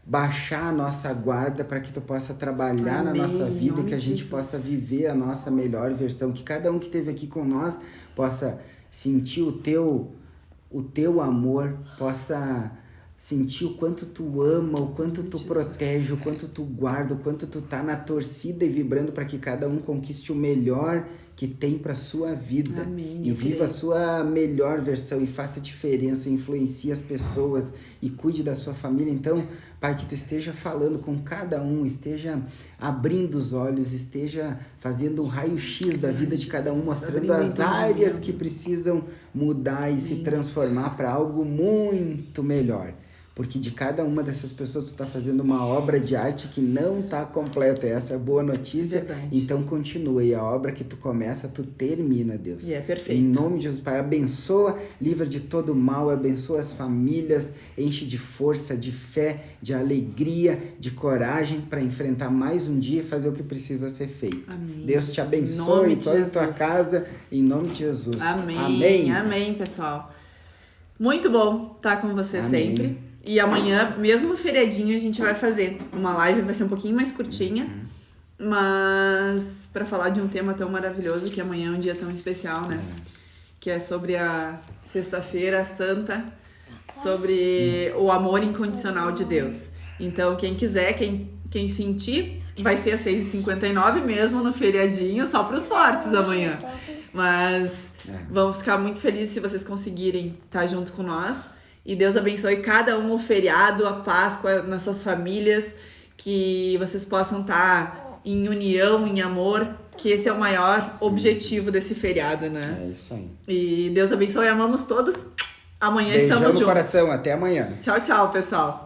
baixar a nossa guarda para que Tu possa trabalhar na nossa vida e que a gente possa viver a nossa melhor versão, que cada um que esteve aqui com nós possa sentir o teu amor, possa sentir o quanto Tu ama, o quanto Tu protege, o quanto Tu guarda, o quanto Tu tá na torcida e vibrando para que cada um conquiste o melhor que tem para sua vida. Amém, e viva a sua melhor versão e faça diferença, influencie as pessoas e cuide da sua família. Então, Pai, que Tu esteja falando com cada um, esteja abrindo os olhos, esteja fazendo um raio-x da vida de cada um, mostrando as áreas que precisam mudar e se transformar para algo muito melhor. Porque de cada uma dessas pessoas tu está fazendo uma obra de arte que não está completa. Essa é a boa notícia. Verdade. Então continua. E a obra que tu começa, tu termina, Deus. E é perfeito. Em nome de Jesus, Pai, abençoa, livra de todo mal, abençoa as famílias, enche de força, de fé, de alegria, de coragem para enfrentar mais um dia e fazer o que precisa ser feito. Amém. Deus te abençoe, toda a tua casa, em nome de Jesus. Amém. Amém, pessoal. Muito bom estar com você sempre. E amanhã, mesmo no feriadinho, a gente vai fazer uma live, vai ser um pouquinho mais curtinha, mas para falar de um tema tão maravilhoso, que amanhã é um dia tão especial, né? Que é sobre a Sexta-feira Santa, sobre o amor incondicional de Deus. Então, quem quiser, quem sentir, vai ser às 6h59 mesmo no feriadinho, só para os fortes amanhã. Mas vamos ficar muito felizes se vocês conseguirem estar junto com nós. E Deus abençoe cada um, o feriado, a Páscoa nas suas famílias, que vocês possam estar em união, em amor, que esse é o maior objetivo desse feriado, né? É isso aí. E Deus abençoe, amamos todos. Amanhã Beijão estamos juntos. no coração, até amanhã. Tchau, tchau, pessoal.